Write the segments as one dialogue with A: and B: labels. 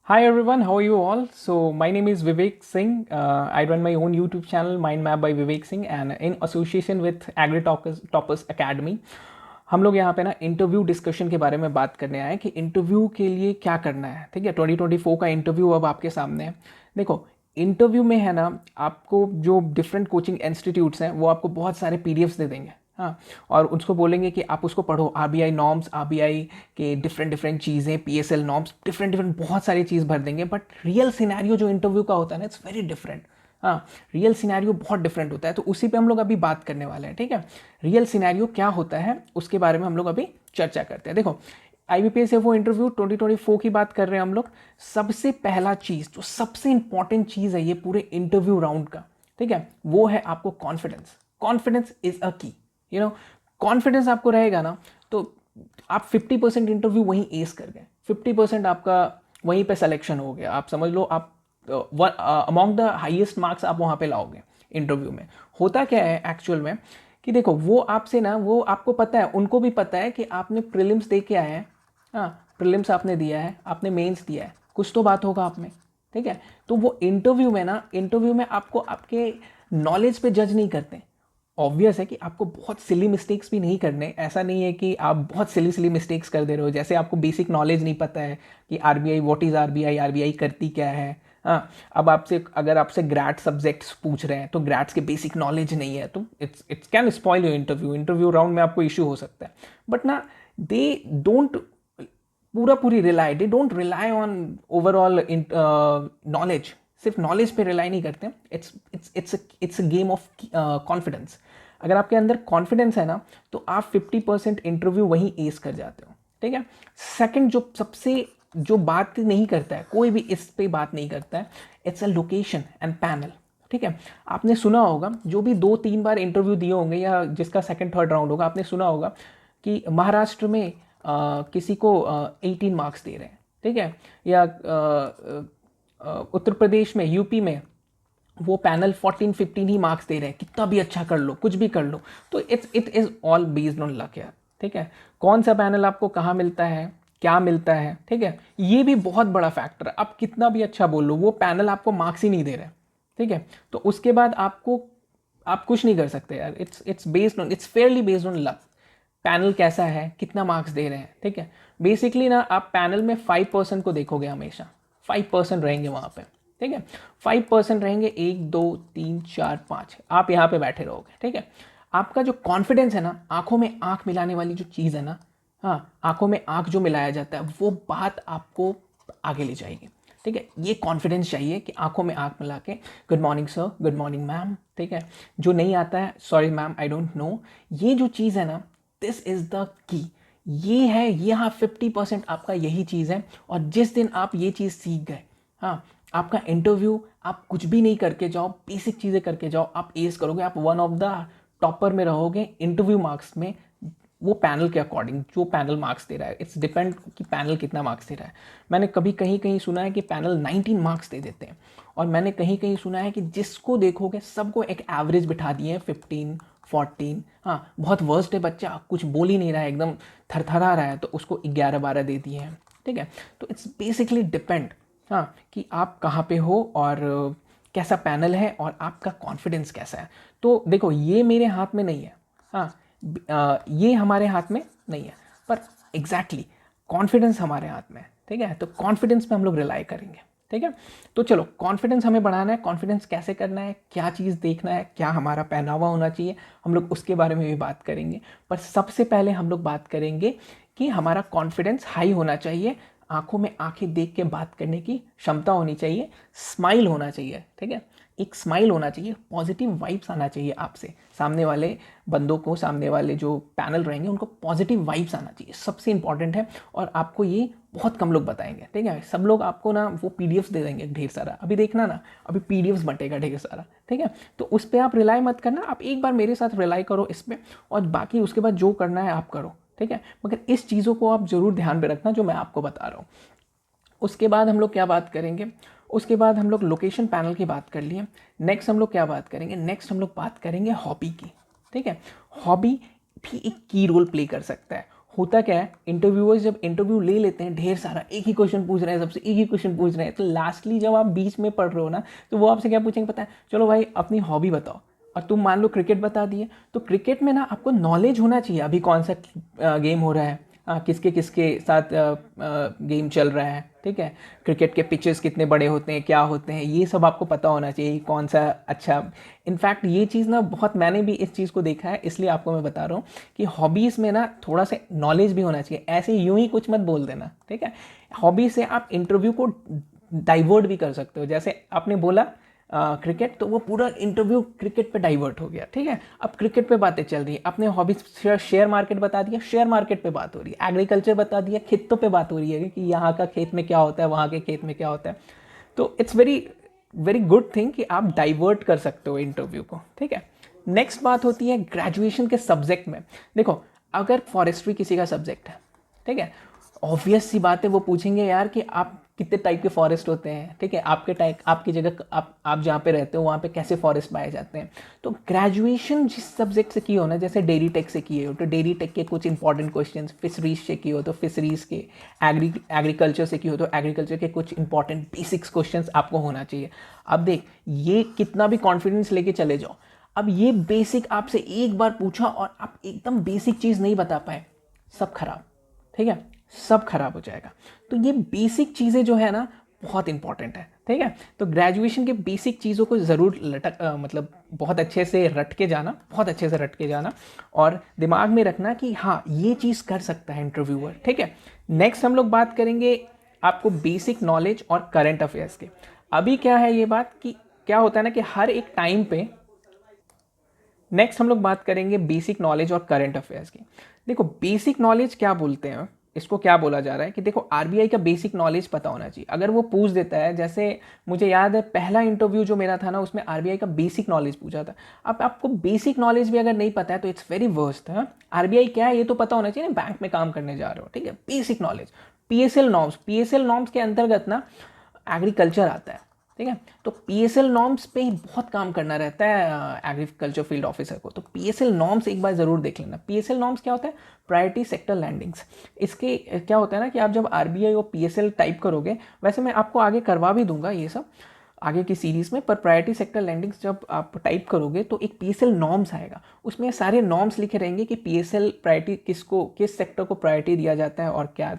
A: Hi everyone, how are you all? So my name is Vivek Singh. I run my own YouTube channel, Mind Map by Vivek Singh, and in association with Agri Toppers Academy, हम लोग यहाँ पे ना interview discussion के बारे में बात करने आए हैं कि इंटरव्यू के लिए क्या करना है। ठीक है, 2024 का इंटरव्यू अब आपके सामने है। देखो, इंटरव्यू में है ना, आपको जो डिफरेंट कोचिंग इंस्टीट्यूट्स हैं वो आपको बहुत सारे पीडीएफ्स दे देंगे। हाँ, और उसको बोलेंगे कि आप उसको पढ़ो, आरबीआई नॉर्म्स, आरबीआई के डिफरेंट डिफरेंट चीज़ें, पीएसएल नॉर्म्स, डिफरेंट डिफरेंट बहुत सारी चीज़ भर देंगे। बट रियल सिनेरियो जो इंटरव्यू का होता है ना, इट्स वेरी डिफरेंट। हाँ, रियल सिनेरियो बहुत डिफरेंट होता है, तो उसी पे हम लोग अभी बात करने वाले हैं। ठीक है, रियल सिनेरियो क्या होता है उसके बारे में हम लोग अभी चर्चा करते हैं। देखो, आईबीपीएस वो इंटरव्यू 2024 की बात कर रहे हैं हम लोग। सबसे पहला चीज़, जो सबसे इंपॉर्टेंट चीज़ है ये पूरे इंटरव्यू राउंड का, ठीक है, वो है आपको कॉन्फिडेंस। कॉन्फिडेंस इज अ की। कॉन्फिडेंस आपको रहेगा ना, तो आप 50% इंटरव्यू वहीं एस कर गए, 50% आपका वहीं पे सिलेक्शन हो गया। आप समझ लो, आप अमॉन्ग द हाईएस्ट मार्क्स आप वहाँ पे लाओगे इंटरव्यू में। होता क्या है एक्चुअल में कि देखो, वो आपसे ना, वो आपको पता है, उनको भी पता है कि आपने प्रीलिम्स दे के आए हैं। हाँ, प्रीलिम्स आपने दिया है, आपने मेंस दिया है, कुछ तो बात होगा आप में। ठीक है, तो वो इंटरव्यू में ना, इंटरव्यू में आपको आपके नॉलेज पे जज नहीं करते। ऑब्वियस है कि आपको बहुत सिली मिस्टेक्स भी नहीं करने। ऐसा नहीं है कि आप बहुत सिली सिली मिस्टेक्स कर दे रहे हो, जैसे आपको बेसिक नॉलेज नहीं पता है कि RBI, what is RBI, RBI करती क्या है। हाँ, अब आपसे अगर आपसे ग्रैड सब्जेक्ट्स पूछ रहे हैं तो ग्रैड्स के बेसिक नॉलेज नहीं है, तो it's can spoil your interview round में आपको इशू हो सकता है। बट ना, दे डोंट पूरा पूरी rely they don't rely on overall knowledge. सिर्फ नॉलेज पे रिलाई नहीं करते। It's a game of confidence. अगर आपके अंदर कॉन्फिडेंस है ना, तो आप 50% इंटरव्यू वहीं एस कर जाते हो। ठीक है, सेकंड जो सबसे जो बात नहीं करता है, कोई भी इस पे बात नहीं करता है, it's a location and panel. ठीक है, आपने सुना होगा, जो भी 2-3 बार इंटरव्यू दिए होंगे या जिसका सेकंड थर्ड राउंड होगा, आपने सुना होगा कि महाराष्ट्र में किसी को 18 मार्क्स दे रहे हैं। ठीक है, या उत्तर प्रदेश में, यूपी में वो पैनल 14-15 ही मार्क्स दे रहे हैं, कितना भी अच्छा कर लो, कुछ भी कर लो। तो it is all based on luck यार। ठीक है, कौन सा पैनल आपको कहाँ मिलता है, क्या मिलता है, ठीक है, ये भी बहुत बड़ा फैक्टर है। आप कितना भी अच्छा बोल लो, वो पैनल आपको मार्क्स ही नहीं दे रहे। ठीक है, तो उसके बाद आपको, आप कुछ नहीं कर सकते यार। It's based on, it's Fairlie based on luck. Panel कैसा है, कितना मार्क्स दे रहे हैं। ठीक है, बेसिकली ना, आप पैनल में 5% को देखोगे हमेशा। 5% रहेंगे वहाँ पे। ठीक है, 5% रहेंगे, 1, 2, 3, 4, 5 आप यहाँ पे बैठे रहोगे। ठीक है, आपका जो कॉन्फिडेंस है ना, आंखों में आंख मिलाने वाली जो चीज़ है ना, हाँ, आंखों में आंख जो मिलाया जाता है, वो बात आपको आगे ले जाएगी। ठीक है, ये कॉन्फिडेंस चाहिए कि आंखों में आंख मिला के, good morning sir, good morning ma'am. ठीक है, जो नहीं आता है, sorry ma'am, I don't know. ये जो चीज़ है ना, दिस इज द की। ये है, यहाँ 50% आपका यही चीज़ है। और जिस दिन आप ये चीज़ सीख गए, हाँ, आपका इंटरव्यू, आप कुछ भी नहीं करके जाओ, बेसिक चीज़ें करके जाओ, आप एस करोगे, आप वन ऑफ द टॉपर में रहोगे इंटरव्यू मार्क्स में। वो पैनल के अकॉर्डिंग, जो पैनल मार्क्स दे रहा है, इट्स डिपेंड कि पैनल कितना मार्क्स दे रहा है। मैंने कभी कहीं कहीं सुना है कि पैनल 19 मार्क्स दे देते हैं, और मैंने कहीं कहीं सुना है कि जिसको देखोगे सबको एक एवरेज बिठा दिए हैं, 15-14। हाँ, बहुत वर्स्ट है, बच्चा कुछ बोल ही नहीं रहा है, एकदम थरथरा रहा है, तो उसको 11-12 दे दिए हैं। ठीक है, तो इट्स बेसिकली डिपेंड, हाँ, कि आप कहाँ पे हो और कैसा पैनल है और आपका कॉन्फिडेंस कैसा है। तो देखो, ये मेरे हाथ में नहीं है। हाँ, ये हमारे हाथ में नहीं है, पर एग्जैक्टली कॉन्फिडेंस हमारे हाथ में है। ठीक है, तो कॉन्फिडेंस पे हम लोग रिलाई करेंगे। ठीक है, तो चलो, कॉन्फिडेंस हमें बढ़ाना है, कॉन्फिडेंस कैसे करना है, क्या चीज़ देखना है, क्या हमारा पहनावा होना चाहिए, हम लोग उसके बारे में भी बात करेंगे। पर सबसे पहले हम लोग बात करेंगे कि हमारा कॉन्फिडेंस हाई होना चाहिए, आंखों में आंखें देख के बात करने की क्षमता होनी चाहिए, स्माइल होना चाहिए। ठीक है, एक स्माइल होना चाहिए, पॉजिटिव वाइब्स आना चाहिए आपसे, सामने वाले बंदों को, सामने वाले जो पैनल रहेंगे उनको पॉजिटिव वाइब्स आना चाहिए, सबसे इंपॉर्टेंट है। और आपको ये बहुत कम लोग बताएंगे। ठीक है, सब लोग आपको ना वो पीडीएफ्स दे देंगे ढेर सारा, अभी देखना ना, अभी पीडीएफ्स बटेगा ढेर सारा। ठीक है, तो उस पर आप रिलाई मत करना, आप एक बार मेरे साथ रिलाई करो इस पर, और बाकी उसके बाद जो करना है आप करो। ठीक है, मगर इस चीज़ों को आप ज़रूर ध्यान में रखना जो मैं आपको बता रहा हूँ। उसके बाद हम लोग क्या बात करेंगे, उसके बाद हम लोग लोकेशन पैनल की बात कर लिए। नेक्स्ट हम लोग क्या बात करेंगे, नेक्स्ट हम लोग बात करेंगे हॉबी की। ठीक है, हॉबी भी एक की रोल प्ले कर सकता है। होता क्या है, इंटरव्यूअर्स जब इंटरव्यू ले लेते हैं ढेर सारा, एक ही क्वेश्चन पूछ रहे हैं, सबसे एक ही क्वेश्चन पूछ रहे हैं, तो लास्टली जब आप बीच में पढ़ रहे हो ना, तो वो आपसे क्या पूछेंगे पता है, चलो भाई अपनी हॉबी बताओ, और तुम मान लो क्रिकेट बता दिए, तो क्रिकेट में ना आपको नॉलेज होना चाहिए, अभी कौन सा गेम हो रहा है, किसके किसके साथ गेम चल रहा है, ठीक है, क्रिकेट के पिचेस कितने बड़े होते हैं, क्या होते हैं, ये सब आपको पता होना चाहिए, कौन सा अच्छा। इनफैक्ट ये चीज़ ना बहुत, मैंने भी इस चीज़ को देखा है, इसलिए आपको मैं बता रहा हूँ कि हॉबीज़ में ना थोड़ा सा नॉलेज भी होना चाहिए, ऐसे यूं ही कुछ मत बोल देना, ठीक है। हॉबी से आप इंटरव्यू को डाइवर्ट भी कर सकते हो, जैसे आपने बोला क्रिकेट, तो वो पूरा इंटरव्यू क्रिकेट पे डाइवर्ट हो गया, ठीक है। अब क्रिकेट पे बातें चल रही है, अपने हॉबीज शेयर मार्केट बता दिया, शेयर मार्केट पे बात हो रही है, एग्रीकल्चर बता दिया, खेतों पे बात हो रही है कि यहाँ का खेत में क्या होता है, वहाँ के खेत में क्या होता है। तो it's very very good thing कि आप डाइवर्ट कर सकते हो इंटरव्यू को, ठीक है। नेक्स्ट बात होती है ग्रेजुएशन के सब्जेक्ट में। देखो अगर फॉरेस्ट्री किसी का सब्जेक्ट है, ठीक है, ऑब्वियस सी बात है वो पूछेंगे यार कि आप कितने टाइप के फॉरेस्ट होते हैं, ठीक है, आपके टाइप, आपकी जगह, आप जहाँ पे रहते हो वहाँ पे कैसे फॉरेस्ट पाए जाते हैं। तो ग्रेजुएशन जिस सब्जेक्ट से की हो ना, जैसे डेयरी टेक से किए हो तो डेयरी टेक के कुछ इंपॉर्टेंट क्वेश्चंस, फिशरीज से की हो तो फिशरीज के, एग्रीकल्चर से की हो तो एग्रीकल्चर के कुछ इंपॉर्टेंट बेसिक्स क्वेश्चंस आपको होना चाहिए। अब देख, ये कितना भी कॉन्फिडेंस लेके चले जाओ, अब ये बेसिक आपसे एक बार पूछा और आप एकदम बेसिक चीज़ नहीं बता पाए, सब खराब, ठीक है, सब खराब हो जाएगा। तो ये बेसिक चीज़ें जो है ना बहुत इंपॉर्टेंट है, ठीक है। तो ग्रेजुएशन के बेसिक चीज़ों को ज़रूर मतलब बहुत अच्छे से रट के जाना, बहुत अच्छे से रट के जाना, और दिमाग में रखना कि हाँ ये चीज़ कर सकता है इंटरव्यूअर, ठीक है। नेक्स्ट हम लोग बात करेंगे आपको बेसिक नॉलेज और करंट अफेयर्स के। अभी क्या है ये बात कि क्या होता है ना कि हर एक टाइम पे, नेक्स्ट हम लोग बात करेंगे बेसिक नॉलेज और करंट अफेयर्स की। देखो बेसिक नॉलेज क्या बोलते हैं, इसको क्या बोला जा रहा है कि देखो आरबीआई का बेसिक नॉलेज पता होना चाहिए। अगर वो पूछ देता है, जैसे मुझे याद है पहला इंटरव्यू जो मेरा था ना, उसमें आरबीआई का बेसिक नॉलेज पूछा था। अब आपको बेसिक नॉलेज भी अगर नहीं पता है तो इट्स वेरी वर्स्ट है। आरबीआई क्या है ये तो पता होना चाहिए ना, बैंक में काम करने जा रहे हो, ठीक है, बेसिक नॉलेज। पीएसएल नॉर्म्स के अंतर्गत ना एग्रीकल्चर आता है, ठीक है। तो पीएसएल नॉर्म्स पे ही बहुत काम करना रहता है एग्रीकल्चर फील्ड ऑफिसर को। तो पीएसएल नॉर्म्स एक बार ज़रूर देख लेना। पीएसएल नॉर्म्स क्या होता है, प्रायोरिटी सेक्टर लैंडिंग्स। इसके क्या होता है ना कि आप जब आरबीआई और पीएसएल टाइप करोगे, वैसे मैं आपको आगे करवा भी दूंगा ये सब आगे की सीरीज़ में, पर प्रायोरिटी सेक्टर लैंडिंग्स जब आप टाइप करोगे तो एक पीएसएल नॉर्म्स आएगा, उसमें सारे नॉर्म्स लिखे रहेंगे कि पीएसएल प्रायोरिटी किसको, किस सेक्टर को प्रायोरिटी दिया जाता है और क्या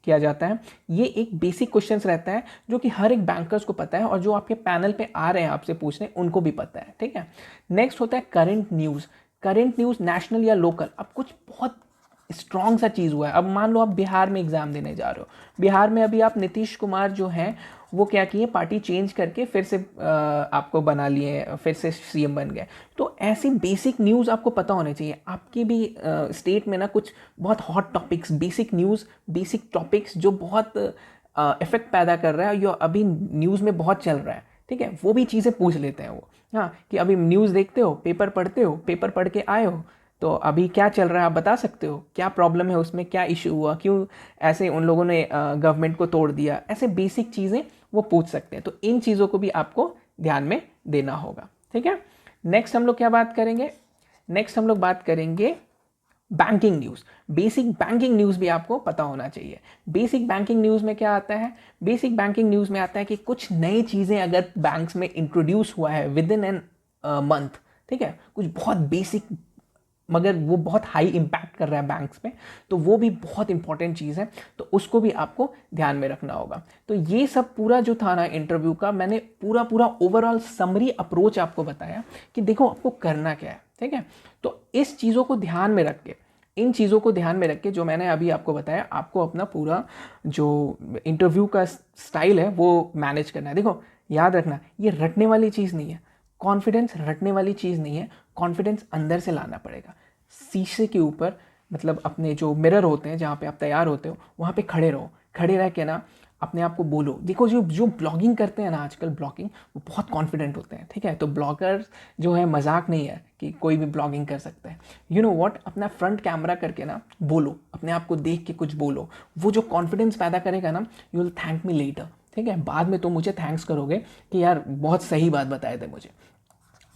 A: किया जाता है। ये एक बेसिक क्वेश्चंस रहता है जो कि हर एक बैंकर्स को पता है, और जो आपके पैनल पे आ रहे हैं आपसे पूछने उनको भी पता है, ठीक है। नेक्स्ट होता है current news. Current news national या लोकल। अब कुछ बहुत स्ट्रॉन्ग सा चीज़ हुआ है। अब मान लो आप बिहार में एग्ज़ाम देने जा रहे हो, बिहार में अभी आप नीतीश कुमार जो हैं वो क्या किए, पार्टी चेंज करके फिर से आपको बना लिए, फिर से सीएम बन गए। तो ऐसी बेसिक न्यूज़ आपको पता होनी चाहिए। आपकी भी स्टेट में ना कुछ बहुत hot topics, basic news, basic topics जो बहुत इफेक्ट पैदा कर रहा है, जो अभी न्यूज़ में बहुत चल रहा है, ठीक है, वो भी चीज़ें पूछ लेते हैं वो। हाँ, कि अभी न्यूज़ देखते हो, पेपर पढ़ते हो, पेपर पढ़ के आए हो, तो अभी क्या चल रहा है आप बता सकते हो, क्या प्रॉब्लम है उसमें, क्या इशू हुआ, क्यों ऐसे उन लोगों ने गवर्नमेंट को तोड़ दिया, ऐसे बेसिक चीज़ें वो पूछ सकते हैं। तो इन चीज़ों को भी आपको ध्यान में देना होगा, ठीक है। नेक्स्ट हम लोग क्या बात करेंगे, नेक्स्ट हम लोग बात करेंगे banking news. Basic banking news भी आपको पता होना चाहिए। बेसिक बैंकिंग न्यूज़ में क्या आता है, बेसिक बैंकिंग न्यूज़ में आता है कि कुछ नई चीज़ें अगर बैंक्स में इंट्रोड्यूस हुआ है विद इन एन मंथ, ठीक है, कुछ बहुत बेसिक मगर वो बहुत हाई इम्पैक्ट कर रहा है बैंक्स पे, तो वो भी बहुत इंपॉर्टेंट चीज़ है, तो उसको भी आपको ध्यान में रखना होगा। तो ये सब पूरा जो था ना इंटरव्यू का, मैंने पूरा ओवरऑल समरी अप्रोच आपको बताया कि देखो आपको करना क्या है, ठीक है। तो इस चीज़ों को ध्यान में रख के, इन चीज़ों को ध्यान में रख के जो मैंने अभी आपको बताया, आपको अपना पूरा जो इंटरव्यू का स्टाइल है वो मैनेज करना है। देखो याद रखना, ये रटने वाली चीज़ नहीं है, कॉन्फिडेंस रटने वाली चीज़ नहीं है, कॉन्फिडेंस अंदर से लाना पड़ेगा। शीशे के ऊपर, मतलब अपने जो मिरर होते हैं जहाँ पे आप तैयार होते हो, वहाँ पे खड़े रहो, खड़े रह के ना अपने आप को बोलो। देखो जो ब्लॉगिंग करते हैं ना आजकल, ब्लॉगिंग, वो बहुत कॉन्फिडेंट होते हैं, ठीक है। तो ब्लॉगर जो है मजाक नहीं है कि कोई भी ब्लॉगिंग कर सकता है। यू नो व्हाट, अपना फ्रंट कैमरा करके ना बोलो, अपने आप को देख के कुछ बोलो। वो जो कॉन्फिडेंस पैदा करेगा ना, you will thank me later, ठीक है। बाद में तो मुझे थैंक्स करोगे कि यार बहुत सही बात बताए थे मुझे।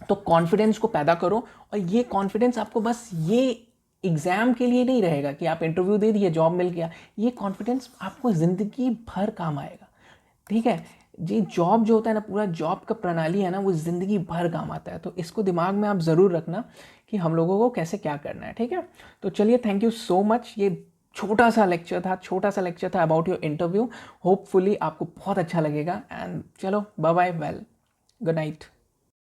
A: तो कॉन्फिडेंस को पैदा करो, और ये कॉन्फिडेंस आपको बस ये एग्ज़ाम के लिए नहीं रहेगा कि आप इंटरव्यू दे दिए जॉब मिल गया। ये कॉन्फिडेंस आपको ज़िंदगी भर काम आएगा, ठीक है। जी, जॉब जो होता है ना, पूरा जॉब का प्रणाली है ना, वो ज़िंदगी भर काम आता है। तो इसको दिमाग में आप ज़रूर रखना कि हम लोगों को कैसे क्या करना है, ठीक है। तो चलिए, थैंक यू सो मच। ये छोटा सा लेक्चर था अबाउट योर इंटरव्यू। होपफुली आपको बहुत अच्छा लगेगा। एंड चलो, bye bye, well, good night.